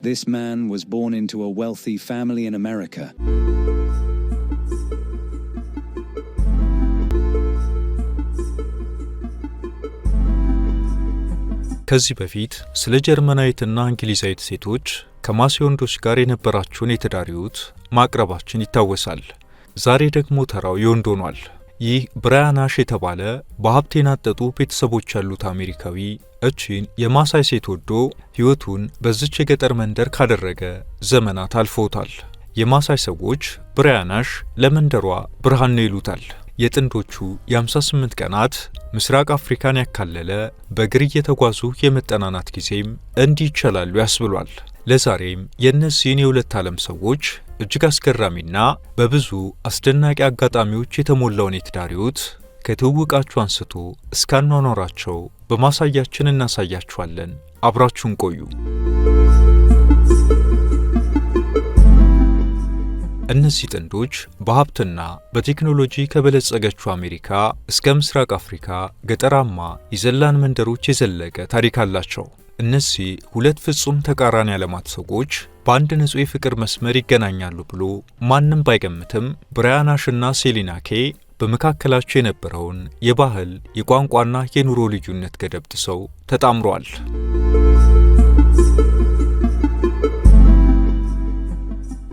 This man was born into a wealthy family in America. ከዚህ በፊት ስለ ጀርመናዊትና እንግሊዛዊት ሴቶች ከማሳይ ወንዶች ጋር የነበራቸውን የትዳር ሕይወት ማቅረባችን ይታወሳል። ዛሬ ደግሞ ተራው የወንድ ሆኗል። ይህ ብራያን አሽ የተባለ በሀብት የናጠጡ ቤተሰቦች ያሉት አሜሪካዊ እቺን የማሳይ ሴት ወዶ ሕይወቱን በዚች የገጠር መንደር ካደረገ ዘመናት አልፈውታል። የማሳይ ሰዎች ብራያን አሽ ለመንደሯ ብርሃን ነው ይሉታል። የጥንዶቹ የ58 ቀናት ምስራቅ አፍሪካን ያካለለ በእግር እየተጓዙ የመጠናናት ጊዜም እንዲህ ይቻላሉ ያስብሏል። ለዛሬም የእነዚህን የሁለት ዓለም ሰዎች እጅግ አስገራሚና በብዙ አስደናቂ አጋጣሚዎች የተሞላውን የትዳር ሕይወት ከትውውቃቸው አንስቶ እስከ አኗኗራቸው በማሳያችን እናሳያችኋለን። አብራችሁን ቆዩ። እነዚህ ጥንዶች በሀብትና በቴክኖሎጂ ከበለጸገችው አሜሪካ እስከ ምስራቅ አፍሪካ ገጠራማ የዘላን መንደሮች የዘለቀ ታሪክ አላቸው። እነዚህ ሁለት ፍጹም ተቃራኒ ዓለማት ሰዎች በአንድ ንጹሕ የፍቅር መስመር ይገናኛሉ ብሎ ማንም ባይገምትም ብራያን አሽና ሴሊና ኬይ በመካከላቸው የነበረውን የባህል የቋንቋና የኑሮ ልዩነት ገደብ ጥሰው ተጣምረዋል።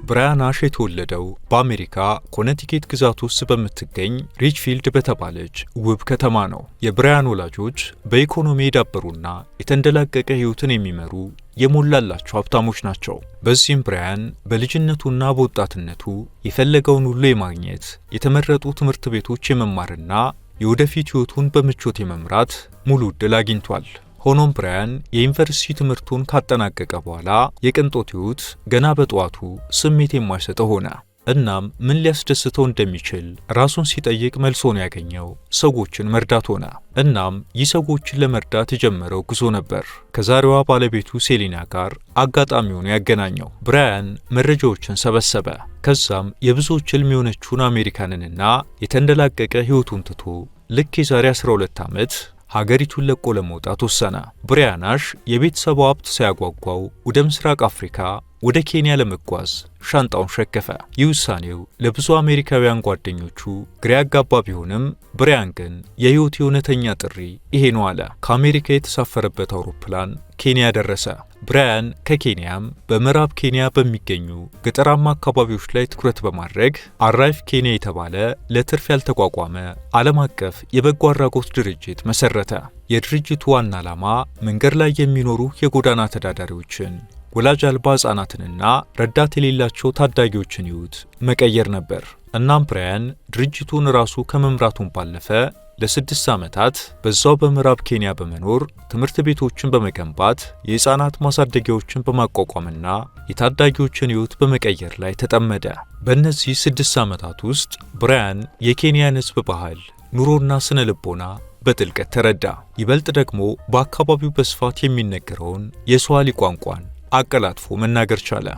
ብራያን አሽ የተወለደው በአሜሪካ ኮነቲኬት ግዛት ውስጥ በምትገኝ ሪችፊልድ በተባለች ውብ ከተማ ነው። የብራያን ወላጆች በኢኮኖሚ የዳበሩና የተንደላቀቀ ሕይወትን የሚመሩ የሞላላቸው ሀብታሞች ናቸው። በዚህም ብራያን በልጅነቱና በወጣትነቱ የፈለገውን ሁሉ የማግኘት የተመረጡ ትምህርት ቤቶች የመማርና የወደፊት ሕይወቱን በምቾት የመምራት ሙሉ ዕድል አግኝቷል። ሆኖም ብራያን የዩኒቨርሲቲ ትምህርቱን ካጠናቀቀ በኋላ የቅንጦት ሕይወት ገና በጠዋቱ ስሜት የማይሰጠው ሆነ። እናም ምን ሊያስደስተው እንደሚችል ራሱን ሲጠይቅ መልሶን ያገኘው ሰዎችን መርዳት ሆነ። እናም ይህ ሰዎችን ለመርዳት የጀመረው ጉዞ ነበር ከዛሬዋ ባለቤቱ ሴሊና ጋር አጋጣሚውን ያገናኘው። ብራያን መረጃዎችን ሰበሰበ። ከዛም የብዙዎች ሕልም የሆነችውን አሜሪካንንና የተንደላቀቀ ሕይወቱን ትቶ ልክ የዛሬ 12 ዓመት ሀገሪቱን ለቆ ለመውጣት ወሰነ። ብራያን አሽ የቤተሰቡ ሀብት ሳያጓጓው ወደ ምስራቅ አፍሪካ ወደ ኬንያ ለመጓዝ ሻንጣውን ሸከፈ። ይህ ውሳኔው ለብዙ አሜሪካውያን ጓደኞቹ ግራ ያጋባ ቢሆንም ብራያን ግን የሕይወት የእውነተኛ ጥሪ ይሄ ነው አለ። ከአሜሪካ የተሳፈረበት አውሮፕላን ኬንያ ደረሰ። ብራያን ከኬንያም በምዕራብ ኬንያ በሚገኙ ገጠራማ አካባቢዎች ላይ ትኩረት በማድረግ አራይቭ ኬንያ የተባለ ለትርፍ ያልተቋቋመ ዓለም አቀፍ የበጎ አድራጎት ድርጅት መሰረተ። የድርጅቱ ዋና ዓላማ መንገድ ላይ የሚኖሩ የጎዳና ተዳዳሪዎችን፣ ወላጅ አልባ ሕፃናትንና ረዳት የሌላቸው ታዳጊዎችን ሕይወት መቀየር ነበር። እናም ብራያን ድርጅቱን ራሱ ከመምራቱን ባለፈ ለ6 ዓመታት በዛው በምዕራብ ኬንያ በመኖር ትምህርት ቤቶችን በመገንባት የሕፃናት ማሳደጊያዎችን በማቋቋምና የታዳጊዎችን ሕይወት በመቀየር ላይ ተጠመደ። በእነዚህ 6 ዓመታት ውስጥ ብራያን የኬንያን ሕዝብ ባህል፣ ኑሮና ስነ ልቦና በጥልቀት ተረዳ። ይበልጥ ደግሞ በአካባቢው በስፋት የሚነገረውን የስዋሂሊ ቋንቋን አቀላጥፎ መናገር ቻለ።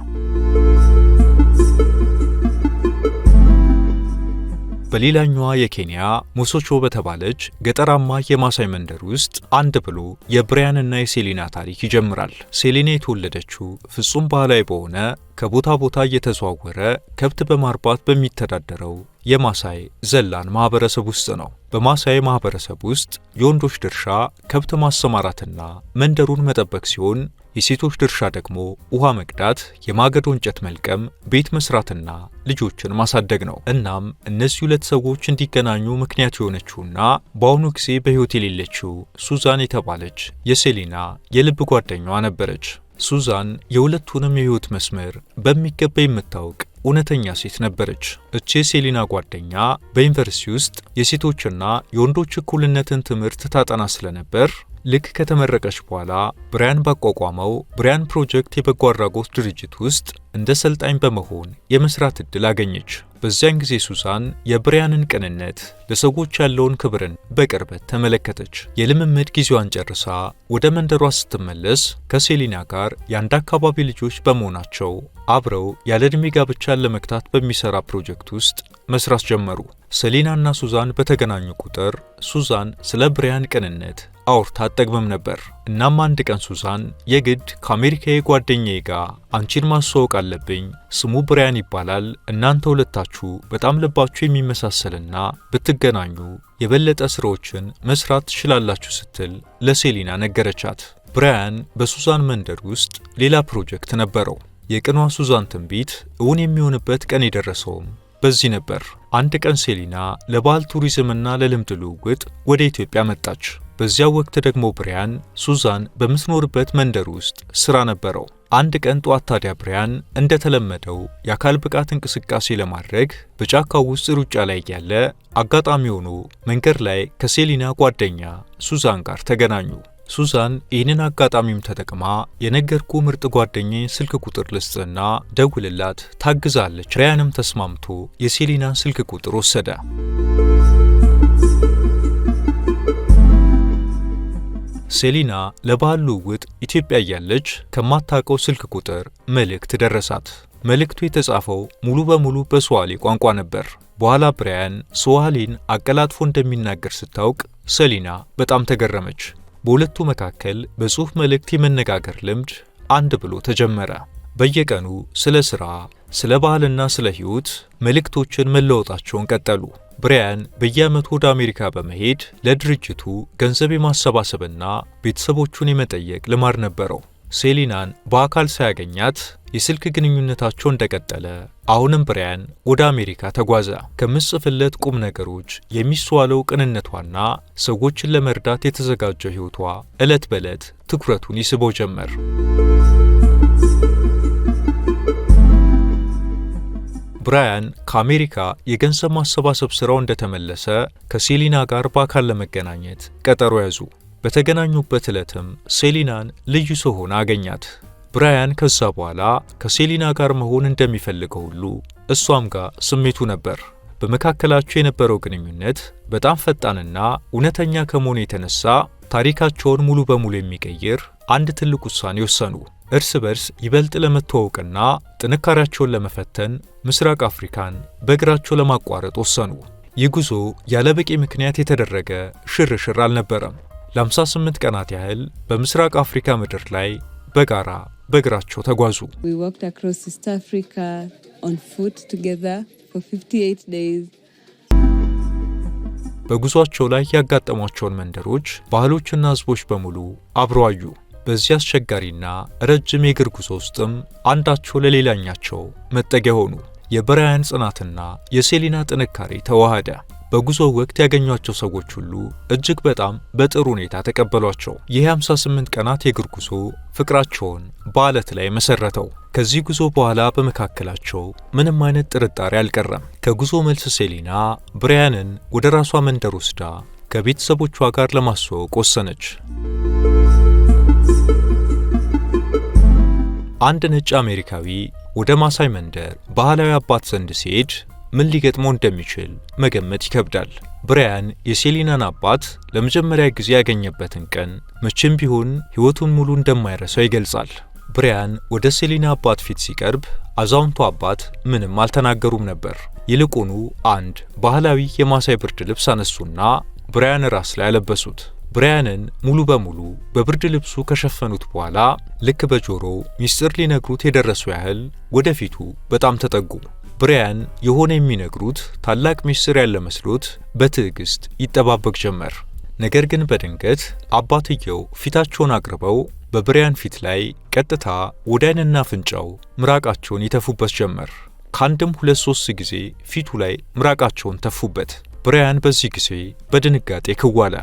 በሌላኛዋ የኬንያ ሞሶቾ በተባለች ገጠራማ የማሳይ መንደር ውስጥ አንድ ብሎ የብራያንና የሴሊና ታሪክ ይጀምራል። ሴሊና የተወለደችው ፍጹም ባህላዊ በሆነ ከቦታ ቦታ እየተዘዋወረ ከብት በማርባት በሚተዳደረው የማሳይ ዘላን ማህበረሰብ ውስጥ ነው። በማሳይ ማህበረሰብ ውስጥ የወንዶች ድርሻ ከብት ማሰማራትና መንደሩን መጠበቅ ሲሆን የሴቶች ድርሻ ደግሞ ውሃ መቅዳት፣ የማገዶ እንጨት መልቀም፣ ቤት መስራትና ልጆችን ማሳደግ ነው። እናም እነዚህ ሁለት ሰዎች እንዲገናኙ ምክንያት የሆነችውና በአሁኑ ጊዜ በሕይወት የሌለችው ሱዛን የተባለች የሴሊና የልብ ጓደኛዋ ነበረች። ሱዛን የሁለቱንም የሕይወት መስመር በሚገባ የምታውቅ እውነተኛ ሴት ነበረች። እቺ የሴሊና ጓደኛ በዩኒቨርሲቲ ውስጥ የሴቶችና የወንዶች እኩልነትን ትምህርት ታጠና ስለነበር ልክ ከተመረቀች በኋላ ብራያን ባቋቋመው ብራያን ፕሮጀክት የበጎ አድራጎት ድርጅት ውስጥ እንደ ሰልጣኝ በመሆን የመስራት ዕድል አገኘች። በዚያን ጊዜ ሱዛን የብራያንን ቅንነት፣ ለሰዎች ያለውን ክብርን በቅርበት ተመለከተች። የልምምድ ጊዜዋን ጨርሳ ወደ መንደሯ ስትመለስ ከሴሊና ጋር የአንድ አካባቢ ልጆች በመሆናቸው አብረው ያለ ዕድሜ ጋብቻን ለመግታት በሚሰራ ፕሮጀክት ውስጥ መስራት ጀመሩ። ሴሊናና ሱዛን በተገናኙ ቁጥር ሱዛን ስለ ብራያን ቅንነት አውርታ አትጠግብም ነበር። እናም አንድ ቀን ሱዛን የግድ ከአሜሪካዊ ጓደኛዬ ጋር አንቺን ማስተዋወቅ አለብኝ፣ ስሙ ብራያን ይባላል፣ እናንተ ሁለታችሁ በጣም ልባችሁ የሚመሳሰልና ብትገናኙ የበለጠ ስራዎችን መስራት ትችላላችሁ ስትል ለሴሊና ነገረቻት። ብራያን በሱዛን መንደር ውስጥ ሌላ ፕሮጀክት ነበረው። የቅኗ ሱዛን ትንቢት እውን የሚሆንበት ቀን የደረሰውም በዚህ ነበር። አንድ ቀን ሴሊና ለባህል ቱሪዝምና ለልምድ ልውውጥ ወደ ኢትዮጵያ መጣች። በዚያው ወቅት ደግሞ ብራያን ሱዛን በምትኖርበት መንደር ውስጥ ስራ ነበረው። አንድ ቀን ጧት ታዲያ ብራያን እንደተለመደው የአካል ብቃት እንቅስቃሴ ለማድረግ በጫካው ውስጥ ሩጫ ላይ ያለ አጋጣሚ ሆኖ መንገድ ላይ ከሴሊና ጓደኛ ሱዛን ጋር ተገናኙ። ሱዛን ይህንን አጋጣሚም ተጠቅማ የነገርኩ ምርጥ ጓደኛዬ ስልክ ቁጥር ልስጥና ደውልላት ታግዛለች። ብራያንም ተስማምቶ የሴሊናን ስልክ ቁጥር ወሰደ። ሴሊና ለባህል ልውውጥ ኢትዮጵያ እያለች ከማታውቀው ስልክ ቁጥር መልእክት ደረሳት። መልእክቱ የተጻፈው ሙሉ በሙሉ በስዋሂሊ ቋንቋ ነበር። በኋላ ብራያን ስዋሂሊን አቀላጥፎ እንደሚናገር ስታውቅ ሴሊና በጣም ተገረመች። በሁለቱ መካከል በጽሑፍ መልእክት የመነጋገር ልምድ አንድ ብሎ ተጀመረ። በየቀኑ ስለ ሥራ፣ ስለ ባህልና ስለ ሕይወት መልእክቶችን መለወጣቸውን ቀጠሉ። ብራያን በየዓመቱ ወደ አሜሪካ በመሄድ ለድርጅቱ ገንዘብ የማሰባሰብና ቤተሰቦቹን የመጠየቅ ልማድ ነበረው። ሴሊናን በአካል ሳያገኛት የስልክ ግንኙነታቸው እንደቀጠለ አሁንም ብራያን ወደ አሜሪካ ተጓዘ። ከምትጽፍለት ቁም ነገሮች የሚስተዋለው ቅንነቷና ሰዎችን ለመርዳት የተዘጋጀው ሕይወቷ ዕለት በዕለት ትኩረቱን ይስበው ጀመር። ብራያን ከአሜሪካ የገንዘብ ማሰባሰብ ሥራው እንደተመለሰ ከሴሊና ጋር በአካል ለመገናኘት ቀጠሮ ያዙ። በተገናኙበት ዕለትም ሴሊናን ልዩ ሰው ሆና አገኛት። ብራያን ከዛ በኋላ ከሴሊና ጋር መሆን እንደሚፈልገው ሁሉ እሷም ጋር ስሜቱ ነበር። በመካከላቸው የነበረው ግንኙነት በጣም ፈጣንና እውነተኛ ከመሆኑ የተነሳ ታሪካቸውን ሙሉ በሙሉ የሚቀይር አንድ ትልቅ ውሳኔ ወሰኑ። እርስ በርስ ይበልጥ ለመተዋወቅና ጥንካሬያቸውን ለመፈተን ምስራቅ አፍሪካን በእግራቸው ለማቋረጥ ወሰኑ። ይህ ጉዞ ያለ በቂ ምክንያት የተደረገ ሽርሽር አልነበረም። ለ58 ቀናት ያህል በምስራቅ አፍሪካ ምድር ላይ በጋራ በእግራቸው ተጓዙ። በጉዟቸው ላይ ያጋጠሟቸውን መንደሮች፣ ባህሎችና ሕዝቦች በሙሉ አብረው አዩ። በዚህ አስቸጋሪና ረጅም የእግር ጉዞ ውስጥም አንዳቸው ለሌላኛቸው መጠጊያ ሆኑ። የብራያን ጽናትና የሴሊና ጥንካሬ ተዋሃደ። በጉዞው ወቅት ያገኟቸው ሰዎች ሁሉ እጅግ በጣም በጥሩ ሁኔታ ተቀበሏቸው። ይህ 58 ቀናት የእግር ጉዞ ፍቅራቸውን በዓለት ላይ መሰረተው። ከዚህ ጉዞ በኋላ በመካከላቸው ምንም አይነት ጥርጣሬ አልቀረም። ከጉዞ መልስ ሴሊና ብራያንን ወደ ራሷ መንደር ወስዳ ከቤተሰቦቿ ጋር ለማስተዋወቅ ወሰነች። አንድ ነጭ አሜሪካዊ ወደ ማሳይ መንደር ባህላዊ አባት ዘንድ ሲሄድ ምን ሊገጥመው እንደሚችል መገመት ይከብዳል። ብራያን የሴሊናን አባት ለመጀመሪያ ጊዜ ያገኘበትን ቀን መቼም ቢሆን ሕይወቱን ሙሉ እንደማይረሳው ይገልጻል። ብራያን ወደ ሴሊና አባት ፊት ሲቀርብ አዛውንቱ አባት ምንም አልተናገሩም ነበር። ይልቁኑ አንድ ባህላዊ የማሳይ ብርድ ልብስ አነሱና ብራያን ራስ ላይ አለበሱት። ብራያንን ሙሉ በሙሉ በብርድ ልብሱ ከሸፈኑት በኋላ ልክ በጆሮው ሚስጥር ሊነግሩት የደረሱ ያህል ወደፊቱ በጣም ተጠጉ። ብራያን የሆነ የሚነግሩት ታላቅ ሚስጥር ያለ መስሎት በትዕግስት ይጠባበቅ ጀመር። ነገር ግን በድንገት አባትየው ፊታቸውን አቅርበው በብራያን ፊት ላይ ቀጥታ ወደ ዓይንና አፍንጫው ምራቃቸውን ይተፉበት ጀመር። ከአንድም 2-3 ጊዜ ፊቱ ላይ ምራቃቸውን ተፉበት። ብራያን በዚህ ጊዜ በድንጋጤ ክዋለ።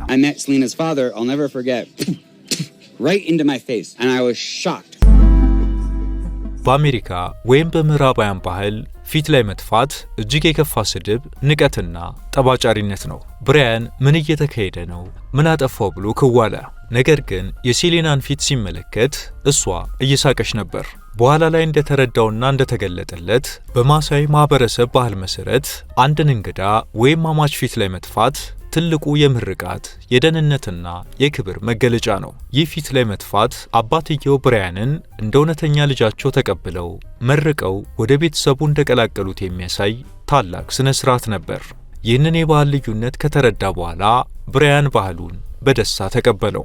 በአሜሪካ ወይም በምዕራባውያን ባህል ፊት ላይ መጥፋት እጅግ የከፋ ስድብ፣ ንቀትና ጠባጫሪነት ነው። ብራያን ምን እየተካሄደ ነው? ምን አጠፋው ብሎ ክዋለ። ነገር ግን የሴሊናን ፊት ሲመለከት እሷ እየሳቀች ነበር። በኋላ ላይ እንደተረዳውና እንደተገለጠለት በማሳይ ማህበረሰብ ባህል መሰረት አንድን እንግዳ ወይም አማች ፊት ላይ መጥፋት ትልቁ የምርቃት የደህንነትና የክብር መገለጫ ነው። ይህ ፊት ላይ መጥፋት አባትየው ብራያንን እንደ እውነተኛ ልጃቸው ተቀብለው መርቀው ወደ ቤተሰቡ እንደቀላቀሉት የሚያሳይ ታላቅ ስነ ስርዓት ነበር። ይህንን የባህል ልዩነት ከተረዳ በኋላ ብራያን ባህሉን በደስታ ተቀበለው።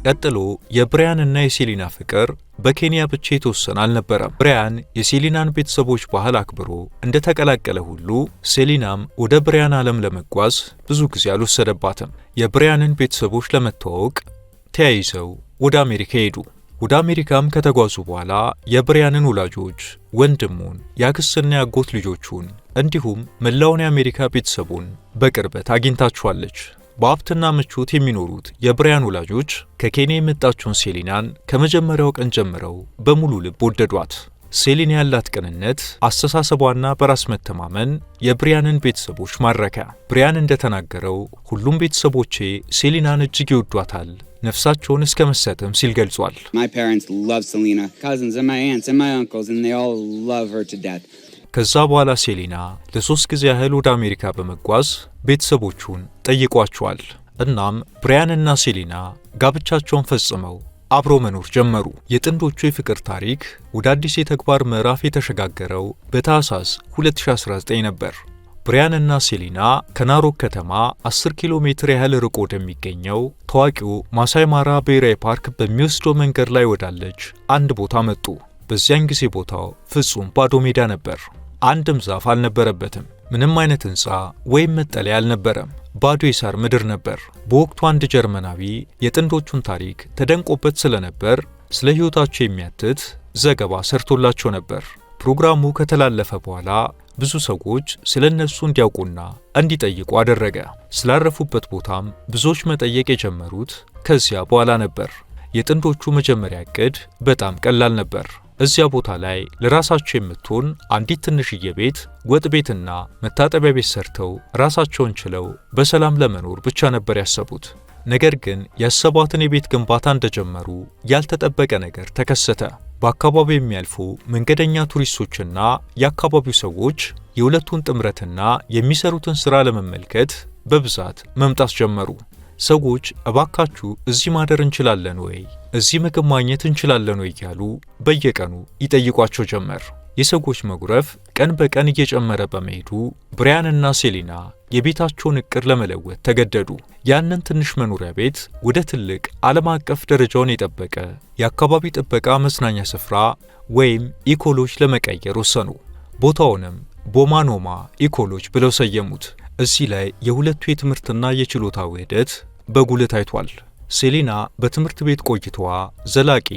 ቀጥሎ የብራያንና የሴሊና ፍቅር በኬንያ ብቻ የተወሰነ አልነበረም። ብራያን የሴሊናን ቤተሰቦች ባህል አክብሮ እንደተቀላቀለ ሁሉ ሴሊናም ወደ ብራያን ዓለም ለመጓዝ ብዙ ጊዜ አልወሰደባትም። የብራያንን ቤተሰቦች ለመተዋወቅ ተያይዘው ወደ አሜሪካ ሄዱ። ወደ አሜሪካም ከተጓዙ በኋላ የብራያንን ወላጆች፣ ወንድሙን፣ የአክስትና የአጎት ልጆቹን እንዲሁም መላውን የአሜሪካ ቤተሰቡን በቅርበት አግኝታቸዋለች። በሀብትና ምቾት የሚኖሩት የብራያን ወላጆች ከኬንያ የመጣችውን ሴሊናን ከመጀመሪያው ቀን ጀምረው በሙሉ ልብ ወደዷት። ሴሊና ያላት ቅንነት፣ አስተሳሰቧና በራስ መተማመን የብራያንን ቤተሰቦች ማረከ። ብራያን እንደተናገረው ሁሉም ቤተሰቦቼ ሴሊናን እጅግ ይወዷታል፣ ነፍሳቸውን እስከ መስጠትም ሲል ገልጿል። ከዛ በኋላ ሴሊና ለ3 ጊዜ ያህል ወደ አሜሪካ በመጓዝ ቤተሰቦቹን ጠይቋቸዋል። እናም ብራያንና ሴሊና ጋብቻቸውን ፈጽመው አብሮ መኖር ጀመሩ። የጥንዶቹ የፍቅር ታሪክ ወደ አዲስ የተግባር ምዕራፍ የተሸጋገረው በታህሳስ 2019 ነበር። ብራያንና ሴሊና ከናሮክ ከተማ 10 ኪሎ ሜትር ያህል ርቆ ወደሚገኘው ታዋቂው ማሳይ ማራ ብሔራዊ ፓርክ በሚወስደው መንገድ ላይ ወዳለች አንድ ቦታ መጡ። በዚያን ጊዜ ቦታው ፍጹም ባዶ ሜዳ ነበር። አንድም ዛፍ አልነበረበትም። ምንም አይነት ሕንፃ ወይም መጠለያ አልነበረም። ባዶ የሳር ምድር ነበር። በወቅቱ አንድ ጀርመናዊ የጥንዶቹን ታሪክ ተደንቆበት ስለነበር ስለ ሕይወታቸው የሚያትት ዘገባ ሰርቶላቸው ነበር። ፕሮግራሙ ከተላለፈ በኋላ ብዙ ሰዎች ስለ እነሱ እንዲያውቁና እንዲጠይቁ አደረገ። ስላረፉበት ቦታም ብዙዎች መጠየቅ የጀመሩት ከዚያ በኋላ ነበር። የጥንዶቹ መጀመሪያ ዕቅድ በጣም ቀላል ነበር። እዚያ ቦታ ላይ ለራሳቸው የምትሆን አንዲት ትንሽዬ ቤት፣ ወጥ ቤትና መታጠቢያ ቤት ሰርተው ራሳቸውን ችለው በሰላም ለመኖር ብቻ ነበር ያሰቡት። ነገር ግን ያሰቧትን የቤት ግንባታ እንደጀመሩ ያልተጠበቀ ነገር ተከሰተ። በአካባቢው የሚያልፉ መንገደኛ ቱሪስቶችና የአካባቢው ሰዎች የሁለቱን ጥምረትና የሚሰሩትን ሥራ ለመመልከት በብዛት መምጣት ጀመሩ። ሰዎች እባካችሁ እዚህ ማደር እንችላለን ወይ? እዚህ ምግብ ማግኘት እንችላለን ወይ? እያሉ በየቀኑ ይጠይቋቸው ጀመር። የሰዎች መጉረፍ ቀን በቀን እየጨመረ በመሄዱ ብራያንና ሴሊና የቤታቸውን ዕቅድ ለመለወጥ ተገደዱ። ያንን ትንሽ መኖሪያ ቤት ወደ ትልቅ ዓለም አቀፍ ደረጃውን የጠበቀ የአካባቢ ጥበቃ መዝናኛ ስፍራ ወይም ኢኮሎጅ ለመቀየር ወሰኑ። ቦታውንም ቦማኖማ ኢኮሎጅ ብለው ሰየሙት። እዚህ ላይ የሁለቱ የትምህርትና የችሎታ ውህደት በጉልህ ታይቷል። ሴሊና በትምህርት ቤት ቆይታዋ ዘላቂ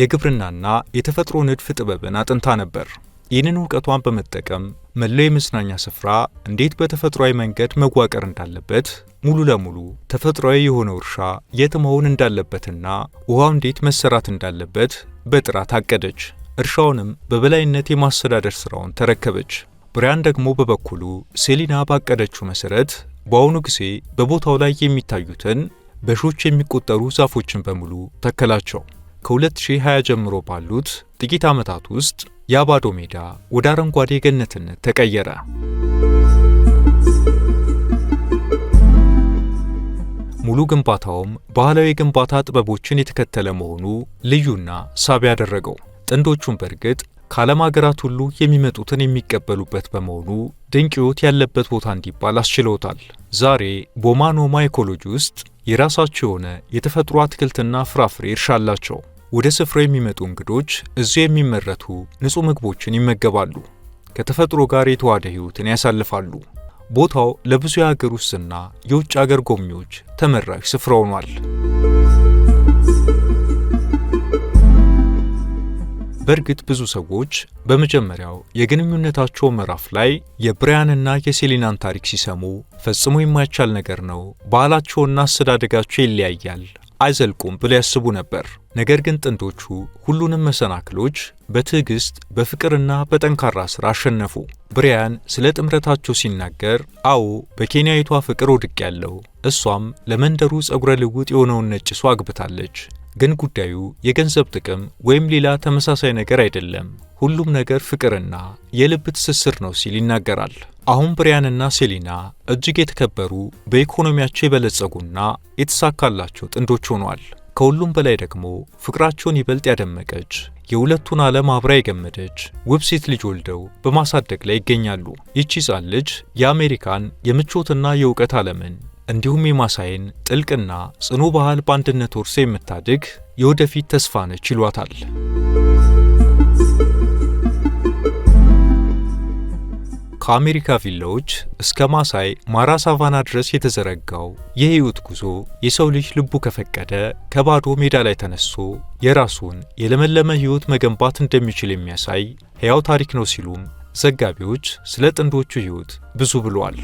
የግብርናና የተፈጥሮ ንድፍ ጥበብን አጥንታ ነበር። ይህንን ዕውቀቷን በመጠቀም መላው የመዝናኛ ስፍራ እንዴት በተፈጥሯዊ መንገድ መዋቀር እንዳለበት፣ ሙሉ ለሙሉ ተፈጥሯዊ የሆነው እርሻ የት መሆን እንዳለበትና ውሃው እንዴት መሰራት እንዳለበት በጥራት አቀደች። እርሻውንም በበላይነት የማስተዳደር ሥራውን ተረከበች። ብራያን ደግሞ በበኩሉ ሴሊና ባቀደችው መሠረት በአሁኑ ጊዜ በቦታው ላይ የሚታዩትን በሺዎች የሚቆጠሩ ዛፎችን በሙሉ ተከላቸው። ከ2020 ጀምሮ ባሉት ጥቂት ዓመታት ውስጥ የባዶ ሜዳ ወደ አረንጓዴ ገነትነት ተቀየረ። ሙሉ ግንባታውም ባህላዊ ግንባታ ጥበቦችን የተከተለ መሆኑ ልዩና ሳቢ ያደረገው። ጥንዶቹን በእርግጥ ከዓለም ሀገራት ሁሉ የሚመጡትን የሚቀበሉበት በመሆኑ ድንቅ ሕይወት ያለበት ቦታ እንዲባል አስችለውታል። ዛሬ ቦማኖማ ኢኮሎጂ ውስጥ የራሳቸው የሆነ የተፈጥሮ አትክልትና ፍራፍሬ እርሻ አላቸው። ወደ ስፍራው የሚመጡ እንግዶች እዚያ የሚመረቱ ንጹህ ምግቦችን ይመገባሉ፣ ከተፈጥሮ ጋር የተዋሃደ ሕይወትን ያሳልፋሉ። ቦታው ለብዙ የሀገር ውስጥና የውጭ ሀገር ጎብኚዎች ተመራጭ ስፍራ ሆኗል። በእርግጥ ብዙ ሰዎች በመጀመሪያው የግንኙነታቸው ምዕራፍ ላይ የብራያንና የሴሊናን ታሪክ ሲሰሙ ፈጽሞ የማይቻል ነገር ነው፣ ባህላቸውና አስተዳደጋቸው ይለያያል፣ አይዘልቁም ብለው ያስቡ ነበር። ነገር ግን ጥንዶቹ ሁሉንም መሰናክሎች በትዕግስት በፍቅርና በጠንካራ ሥራ አሸነፉ። ብራያን ስለ ጥምረታቸው ሲናገር፣ አዎ በኬንያዊቷ ፍቅር ወድቄያለሁ፣ እሷም ለመንደሩ ጸጉረ ልውጥ የሆነውን ነጭ ሰው አግብታለች። ግን ጉዳዩ የገንዘብ ጥቅም ወይም ሌላ ተመሳሳይ ነገር አይደለም፣ ሁሉም ነገር ፍቅርና የልብ ትስስር ነው ሲል ይናገራል። አሁን ብራያንና ሴሊና እጅግ የተከበሩ በኢኮኖሚያቸው የበለጸጉና የተሳካላቸው ጥንዶች ሆነዋል። ከሁሉም በላይ ደግሞ ፍቅራቸውን ይበልጥ ያደመቀች የሁለቱን ዓለም አብራ የገመደች ውብ ሴት ልጅ ወልደው በማሳደግ ላይ ይገኛሉ። ይህች ሕፃን ልጅ የአሜሪካን የምቾትና የእውቀት ዓለምን እንዲሁም የማሳይን ጥልቅና ጽኑ ባህል በአንድነት ወርሳ የምታድግ የወደፊት ተስፋ ነች ይሏታል። ከአሜሪካ ቪላዎች እስከ ማሳይ ማራ ሳቫና ድረስ የተዘረጋው የህይወት ጉዞ የሰው ልጅ ልቡ ከፈቀደ ከባዶ ሜዳ ላይ ተነስቶ የራሱን የለመለመ ህይወት መገንባት እንደሚችል የሚያሳይ ሕያው ታሪክ ነው ሲሉም ዘጋቢዎች ስለ ጥንዶቹ ህይወት ብዙ ብለዋል።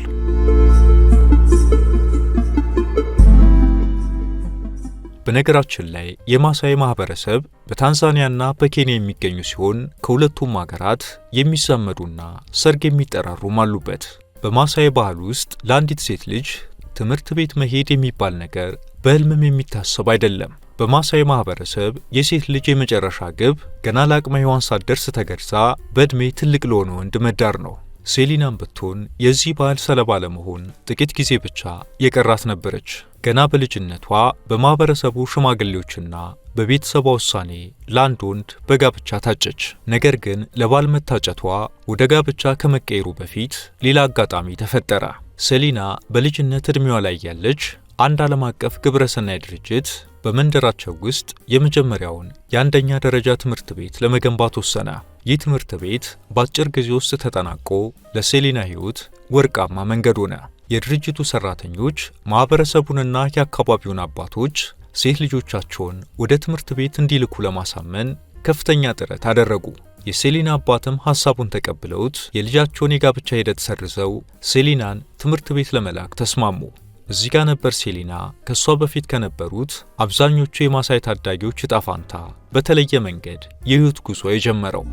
በነገራችን ላይ የማሳይ ማህበረሰብ በታንዛኒያና በኬንያ የሚገኙ ሲሆን ከሁለቱም ሀገራት የሚዛመዱና ሰርግ የሚጠራሩም አሉበት። በማሳይ ባህል ውስጥ ለአንዲት ሴት ልጅ ትምህርት ቤት መሄድ የሚባል ነገር በህልምም የሚታሰብ አይደለም። በማሳይ ማህበረሰብ የሴት ልጅ የመጨረሻ ግብ ገና ለአቅመ ሔዋን ሳትደርስ ተገርዛ በዕድሜ ትልቅ ለሆነ ወንድ መዳር ነው። ሴሊናም ብትሆን የዚህ ባህል ሰለባ ለመሆን ጥቂት ጊዜ ብቻ የቀራት ነበረች። ገና በልጅነቷ በማህበረሰቡ ሽማግሌዎችና በቤተሰቧ ውሳኔ ለአንድ ወንድ በጋብቻ ታጨች። ነገር ግን ለባል መታጨቷ ወደ ጋብቻ ከመቀየሩ በፊት ሌላ አጋጣሚ ተፈጠረ። ሴሊና በልጅነት ዕድሜዋ ላይ ያለች አንድ ዓለም አቀፍ ግብረሰናይ ድርጅት በመንደራቸው ውስጥ የመጀመሪያውን የአንደኛ ደረጃ ትምህርት ቤት ለመገንባት ወሰነ። ይህ ትምህርት ቤት በአጭር ጊዜ ውስጥ ተጠናቆ ለሴሊና ሕይወት ወርቃማ መንገድ ሆነ። የድርጅቱ ሰራተኞች ማህበረሰቡንና የአካባቢውን አባቶች ሴት ልጆቻቸውን ወደ ትምህርት ቤት እንዲልኩ ለማሳመን ከፍተኛ ጥረት አደረጉ። የሴሊና አባትም ሐሳቡን ተቀብለውት የልጃቸውን የጋብቻ ሂደት ሰርዘው ሴሊናን ትምህርት ቤት ለመላክ ተስማሙ። እዚህ ጋር ነበር ሴሊና ከሷ በፊት ከነበሩት አብዛኞቹ የማሳይ ታዳጊዎች ዕጣ ፈንታ በተለየ መንገድ የህይወት ጉዞ የጀመረው።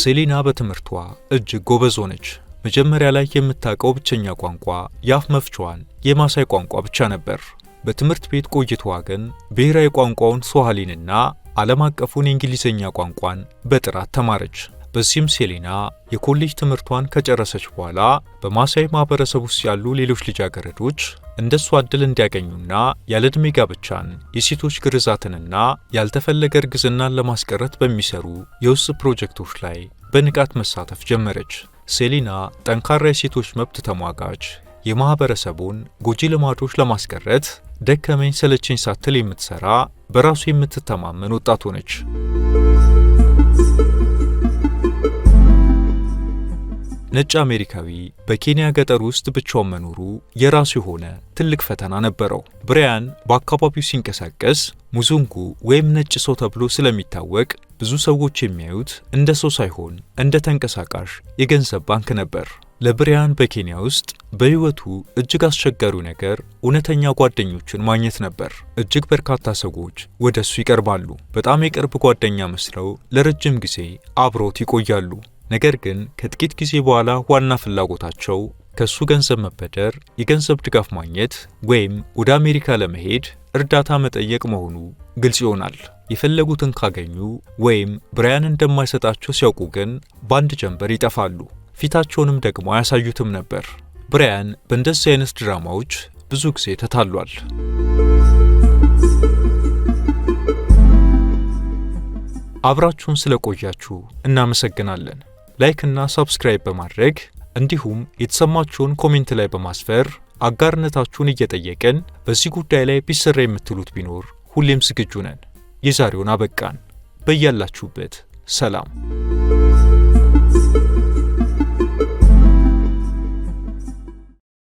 ሴሊና በትምህርቷ እጅግ ጎበዝ ሆነች። መጀመሪያ ላይ የምታውቀው ብቸኛ ቋንቋ የአፍ መፍቻዋን የማሳይ ቋንቋ ብቻ ነበር። በትምህርት ቤት ቆይታዋ ግን ብሔራዊ ቋንቋውን ስዋሂሊንና ዓለም አቀፉን የእንግሊዝኛ ቋንቋን በጥራት ተማረች። በዚህም ሴሊና የኮሌጅ ትምህርቷን ከጨረሰች በኋላ በማሳይ ማህበረሰብ ውስጥ ያሉ ሌሎች ልጃገረዶች እንደሷ ዕድል እንዲያገኙና ያለዕድሜ ጋብቻን፣ የሴቶች ግርዛትንና ያልተፈለገ እርግዝናን ለማስቀረት በሚሰሩ የውስጥ ፕሮጀክቶች ላይ በንቃት መሳተፍ ጀመረች። ሴሊና ጠንካራ የሴቶች መብት ተሟጋች፣ የማህበረሰቡን ጎጂ ልማዶች ለማስቀረት ደከመኝ ሰለቸኝ ሳትል የምትሰራ በራሱ የምትተማመን ወጣት ሆነች። ነጭ አሜሪካዊ በኬንያ ገጠር ውስጥ ብቻውን መኖሩ የራሱ የሆነ ትልቅ ፈተና ነበረው። ብራያን በአካባቢው ሲንቀሳቀስ ሙዙንጉ ወይም ነጭ ሰው ተብሎ ስለሚታወቅ ብዙ ሰዎች የሚያዩት እንደ ሰው ሳይሆን እንደ ተንቀሳቃሽ የገንዘብ ባንክ ነበር። ለብራያን በኬንያ ውስጥ በሕይወቱ እጅግ አስቸጋሪው ነገር እውነተኛ ጓደኞችን ማግኘት ነበር። እጅግ በርካታ ሰዎች ወደሱ ይቀርባሉ። በጣም የቅርብ ጓደኛ መስለው ለረጅም ጊዜ አብሮት ይቆያሉ። ነገር ግን ከጥቂት ጊዜ በኋላ ዋና ፍላጎታቸው ከሱ ገንዘብ መበደር፣ የገንዘብ ድጋፍ ማግኘት ወይም ወደ አሜሪካ ለመሄድ እርዳታ መጠየቅ መሆኑ ግልጽ ይሆናል። የፈለጉትን ካገኙ ወይም ብራያን እንደማይሰጣቸው ሲያውቁ ግን በአንድ ጀንበር ይጠፋሉ። ፊታቸውንም ደግሞ አያሳዩትም ነበር። ብራያን በእንደዚህ አይነት ድራማዎች ብዙ ጊዜ ተታሏል። አብራችሁን ስለቆያችሁ እናመሰግናለን። ላይክ እና ሰብስክራይብ በማድረግ እንዲሁም የተሰማችሁን ኮሜንት ላይ በማስፈር አጋርነታችሁን እየጠየቀን በዚህ ጉዳይ ላይ ቢሰራ የምትሉት ቢኖር ሁሌም ዝግጁ ነን። የዛሬውን አበቃን። በያላችሁበት ሰላም።